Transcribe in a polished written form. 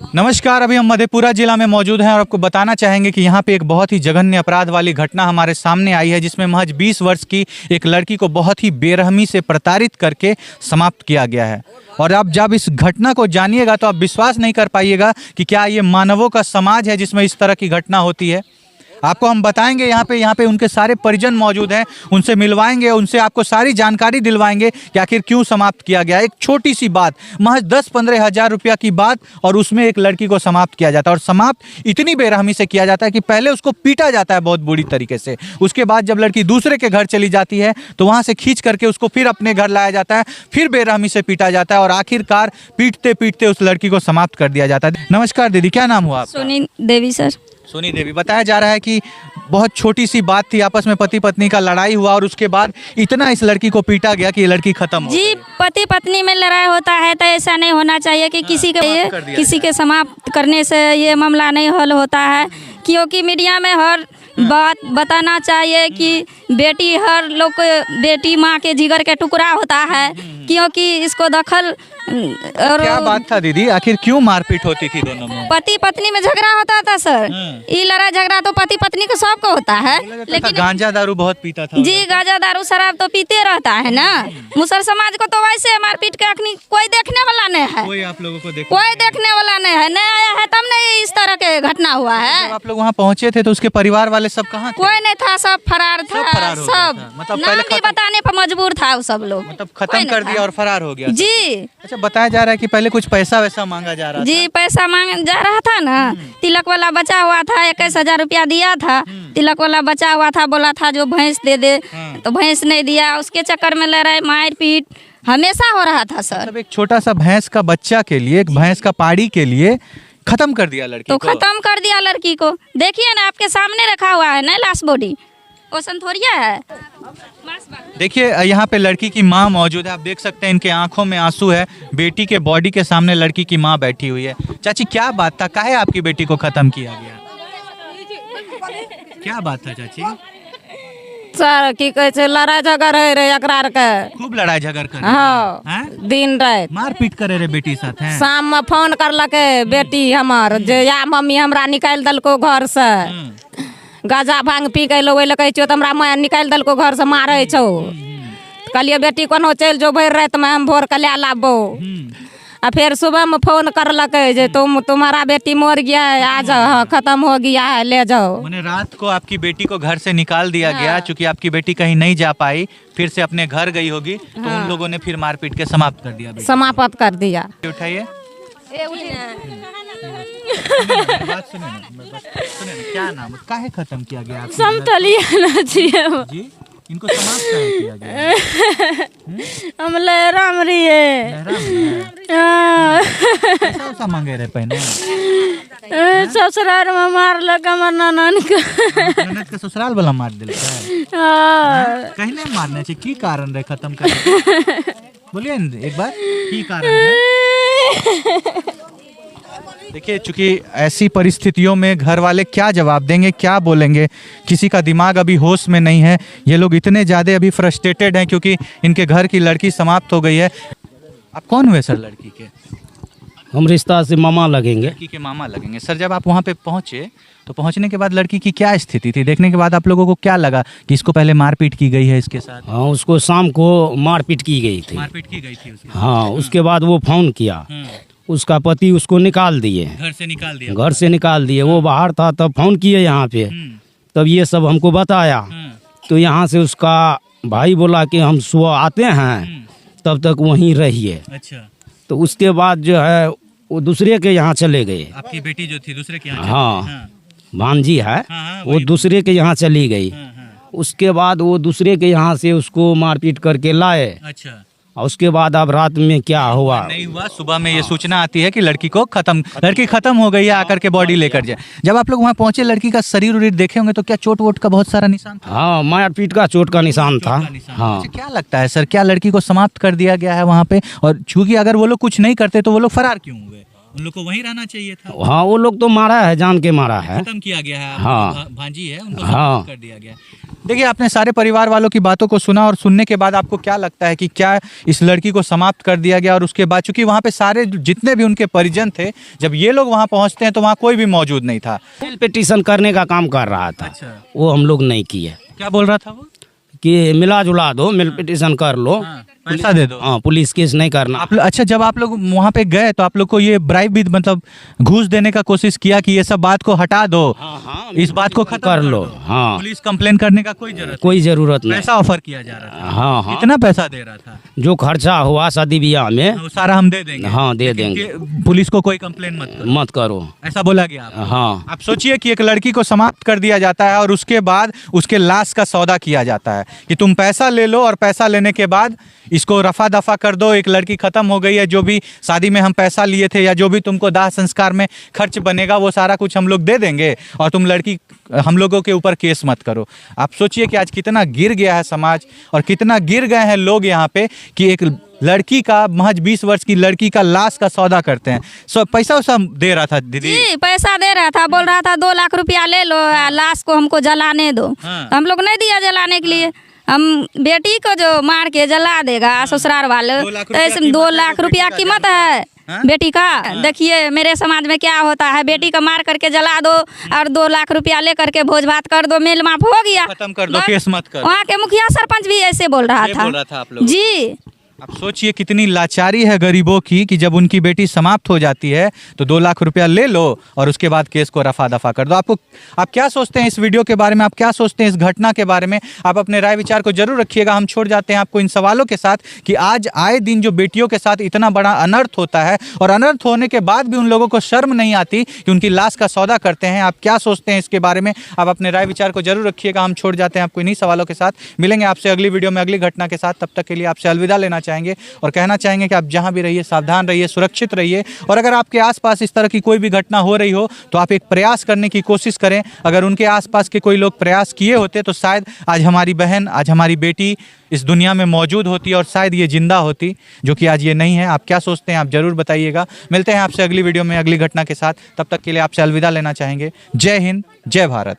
नमस्कार, अभी हम मधेपुरा जिला में मौजूद हैं और आपको बताना चाहेंगे कि यहाँ पे एक बहुत ही जघन्य अपराध वाली घटना हमारे सामने आई है, जिसमें महज 20 वर्ष की एक लड़की को बहुत ही बेरहमी से प्रताड़ित करके समाप्त किया गया है। और आप जब इस घटना को जानिएगा तो आप विश्वास नहीं कर पाइएगा कि क्या ये मानवों का समाज है जिसमें इस तरह की घटना होती है। आपको हम बताएंगे यहाँ पे उनके सारे परिजन मौजूद हैं, उनसे मिलवाएंगे, उनसे आपको सारी जानकारी दिलवाएंगे कि आखिर क्यों समाप्त किया गया। एक छोटी सी बात, महज 10-15 हज़ार रुपया की बात, और उसमें एक लड़की को समाप्त किया जाता है। और समाप्त इतनी बेरहमी से किया जाता है कि पहले उसको पीटा जाता है बहुत बुरी तरीके से। उसके बाद जब लड़की दूसरे के घर चली जाती है तो वहाँ से खींच करके उसको फिर अपने घर लाया जाता है, फिर बेरहमी से पीटा जाता है और आखिरकार पीटते पीटते उस लड़की को समाप्त कर दिया जाता है। नमस्कार दीदी, क्या नाम हुआ आपका? सोनी देवी सर। सोनी देवी, बताया जा रहा है कि बहुत छोटी सी बात थी, आपस में पति पत्नी का लड़ाई हुआ और उसके बाद इतना इस लड़की को पीटा गया कि ये लड़की खत्म हो गई। जी, पति पत्नी में लड़ाई होता है तो ऐसा नहीं होना चाहिए कि किसी के समाप्त करने से ये मामला नहीं हल होता है, क्योंकि मीडिया में हर बात बताना चाहिए कि बेटी हर लोग बेटी माँ के जिगर के टुकड़ा होता है, क्योंकि इसको दखल। और क्या बात था दीदी, आखिर क्यों मारपीट होती थी दोनों में? पति पत्नी में झगड़ा होता था सर। ये लड़ाई झगड़ा तो पति पत्नी को सबको होता है, लेकिन गांजा दारू बहुत पीता था। जी, गांजा दारू शराब तो पीते रहता है ना। मुसल समाज को तो वैसे मारपीट के अखनी कोई देखने वाला नहीं है, कोई आप लोगों को कोई देखने वाला नहीं है, नहीं आया है तब नहीं इस तरह के घटना हुआ है। जब आप लोग वहाँ पहुँचे थे तो उसके परिवार वाले सब कहाँ थे? कोई नहीं था, सब फरार था, सब मतलब नाम भी बताने पर मजबूर था वो सब लोग, मतलब खत्म कर दिया और फरार हो गया जी। अच्छा, बताया जा रहा है कि पहले कुछ पैसा वैसा मांगा जा रहा जी, पैसा मांग जा रहा था ना, तिलक वाला बचा हुआ था, 21,000 रुपया दिया था। तिलक वाला बचा हुआ था, बोला था जो भैंस दे दे, तो भैंस नहीं दिया। उसके चक्कर में लड़ाई मारपीट हमेशा हो रहा था सर। मतलब एक छोटा सा भैंस का बच्चा के लिए, एक भैंस का पाड़ी के लिए खत्म कर दिया लड़की तो को। खत्म कर दिया लड़की को। देखिए ना, आपके सामने रखा हुआ है ना लाश बॉडी, वो संथोरिया है। देखिए यहाँ पे लड़की की माँ मौजूद है, आप देख सकते हैं इनके आंखों में आंसू है। बेटी के बॉडी के सामने लड़की की माँ बैठी हुई है। चाची, क्या बात था, काहे आपकी बेटी को खत्म किया गया? क्या बात था चाची? सर की कहे छे लड़ाई झगड़ रहे एकरा के, खूब लड़ाई झगड़ कर हाँ, दिन रात मारपीट करे रे बेटी साथ हैं? शाम में फोन करलके बेटी हमर जे या मम्मी हमरा निकाल दलको घर से, गाजा भांग पी के लोग लगे छो तो हमरा माँ निकाल दलको घर से मारे छो। कहलिए बेटी कोनो चल जो भर रात में हम भोर के ले लाबो। आ फिर सुबह में फोन करलके जे तुम्हारा बेटी मर गया है, आ जाओ, खत्म हो गया है, ले जाओ। मैंने रात को आपकी बेटी को घर से निकाल दिया गया, चूंकि आपकी बेटी कहीं नहीं जा पाई, फिर से अपने घर गई होगी, तो उन लोगों ने फिर मारपीट के समाप्त कर दिया। समाप्त कर दिया। उठाइए, बात सुनिए ना, क्या नाम, काहे खत्म किया गया? समतलिया जी, इनको समाप्त काहे किया गया? हम लहराम रही है, कैसा मांगे रहे पहले? ससुराल में मार लगा मरना ननद के ससुराल वाला मार दिल कहीं नहीं मारने चाहिए। की कारण रहे खत्म कर? बोलिए एक बार, की कारण है? देखिए, चूंकि ऐसी परिस्थितियों में घर वाले क्या जवाब देंगे, क्या बोलेंगे, किसी का दिमाग अभी होश में नहीं है। ये लोग इतने ज़्यादा अभी फ्रस्ट्रेटेड हैं क्योंकि इनके घर की लड़की समाप्त हो गई है। आप कौन हुए सर लड़की के? हम रिश्ता से मामा लगेंगे। लड़की के मामा लगेंगे। सर, जब आप वहाँ पे पहुँचे तो पहुँचने के बाद लड़की की क्या स्थिति थी? देखने के बाद आप लोगों को क्या लगा कि इसको पहले मारपीट की गई है इसके साथ? हाँ, उसको शाम को मारपीट की गई थी। मारपीट की गई थी उसके? हाँ, उसके बाद वो फोन किया, उसका पति उसको निकाल दिए, घर से निकाल दिया। घर से निकाल दिए। वो बाहर था तब फोन किए यहाँ पे, तब ये सब हमको बताया। तो यहाँ से उसका भाई बोला कि हम सुबह आते हैं, तब तक वहीं रहिए। अच्छा। तो उसके बाद जो है वो दूसरे के यहाँ चले गए। आपकी बेटी जो थी दूसरे के यहाँ? हाँ, भांजी है, हाँ, वो दूसरे के यहाँ चली गई। उसके बाद वो दूसरे के यहाँ से उसको मारपीट करके लाए। अच्छा। और उसके बाद अब रात में क्या हुआ नहीं हुआ, सुबह में ये सूचना आती है कि लड़की खत्म हो गई है, आकर के बॉडी लेकर जाए। जब आप लोग वहाँ पहुंचे, लड़की का शरीर उरीर देखे होंगे तो क्या चोट वोट का बहुत सारा निशान था? हाँ, मारपीट का चोट का निशान था। हाँ। अच्छा, क्या लगता है सर, क्या लड़की को समाप्त कर दिया गया है वहाँ पे? और चूंकि अगर वो लोग कुछ नहीं करते तो वो लोग फरार क्यों हुए? उन लोग को वहीं रहना चाहिए था। हाँ वो लोग तो मारा है, जान के मारा है। खत्म किया गया है। हाँ। भांजी है उनको हाँ। कर दिया गया। देखिए, आपने सारे परिवार वालों की बातों को सुना और सुनने के बाद आपको क्या लगता है कि क्या इस लड़की को समाप्त कर दिया गया? और उसके बाद चूंकि वहाँ पे सारे जितने भी उनके परिजन थे, जब ये लोग वहाँ पहुँचते हैं तो वहाँ कोई भी मौजूद नहीं था। पिटीशन करने का काम कर रहा था। अच्छा। वो हम लोग नहीं किए क्या बोल रहा था वो? कि मिला जुला दो, मिल पिटीशन कर लो, पैसा दे दो। हाँ पुलिस केस नहीं करना। अच्छा, जब आप लोग वहाँ पे गए तो आप लोग को ये ब्राइब भी मतलब घूस देने का कोशिश किया कि ये सब बात को हटा दो, इस बात को खत्म कर लो। हाँ पुलिस कंप्लेन करने का कोई जरूरत नहीं। पैसा ऑफर किया जा रहा था। हाँ हाँ। कितना पैसा दे रहा था? जो खर्चा हुआ शादी ब्याह में वो सारा हम दे देंगे। हाँ दे देंगे। पुलिस को कोई कंप्लेन मत करो, ऐसा बोला गया आपको? हाँ। आप सोचिए कि एक लड़की को समाप्त कर दिया जाता है और उसके बाद उसके लाश का सौदा किया जाता है कि तुम पैसा ले लो और पैसा लेने के बाद इसको रफा दफा कर दो, एक लड़की खत्म हो गई है, जो भी शादी में हम पैसा लिए थे या जो भी तुमको दाह संस्कार में खर्च बनेगा वो सारा कुछ हम लोग दे देंगे और तुम लड़की हम लोगों के ऊपर केस मत करो। आप सोचिए कि आज कितना गिर गया है समाज और कितना गिर गए हैं लोग यहाँ पे कि एक लड़की का, महज 20 वर्ष की लड़की का लाश का सौदा करते हैं। पैसा वैसा दे रहा था दीदी? जी पैसा दे रहा था, बोल रहा था 2 लाख रुपया ले लो, लाश को हमको जलाने दो। हाँ। हम लोग नहीं दिया जलाने के लिए। हम बेटी को जो मार के जला देगा ससुराल वाले, 2 लाख रुपया कीमत है बेटी का। देखिए मेरे समाज में क्या होता है, बेटी को मार करके जला दो और 2 लाख रुपया ले करके भोज भात कर दो, मेल माफ हो गया, खत्म कर दो, केस मत करो। वहाँ के मुखिया सरपंच भी ऐसे बोल रहा था आप लोग। जी। आप सोचिए कितनी लाचारी है गरीबों की कि जब उनकी बेटी समाप्त हो जाती है तो 2 लाख रुपया ले लो और उसके बाद केस को रफा दफा कर दो। आप क्या सोचते हैं इस वीडियो के बारे में? आप क्या सोचते हैं इस घटना के बारे में? आप अपने राय विचार को जरूर रखिएगा। हम छोड़ जाते हैं आपको इन सवालों के साथ कि आज आए दिन जो बेटियों के साथ इतना बड़ा अनर्थ होता है और अनर्थ होने के बाद भी उन लोगों को शर्म नहीं आती कि उनकी लाश का सौदा करते हैं। आप क्या सोचते हैं इसके बारे में? आप अपने राय विचार को जरूर रखिएगा। हम छोड़ जाते हैं आपको इन्हीं सवालों के साथ। मिलेंगे आपसे अगली वीडियो में अगली घटना के साथ। तब तक के लिए आपसे अलविदा लेना चाहेंगे और कहना चाहेंगे कि आप जहां भी रहिए सावधान रहिए, सुरक्षित रहिए और अगर आपके आसपास इस तरह की कोई भी घटना हो रही हो तो आप एक प्रयास करने की कोशिश करें। अगर उनके आसपास के कोई लोग प्रयास किए होते तो शायद आज हमारी बहन, आज हमारी बेटी इस दुनिया में मौजूद होती और शायद ये जिंदा होती, जो कि आज ये नहीं है। आप क्या सोचते हैं आप जरूर बताइएगा। मिलते हैं आपसे अगली वीडियो में अगली घटना के साथ। तब तक के लिए आपसे अलविदा लेना चाहेंगे। जय हिंद, जय भारत।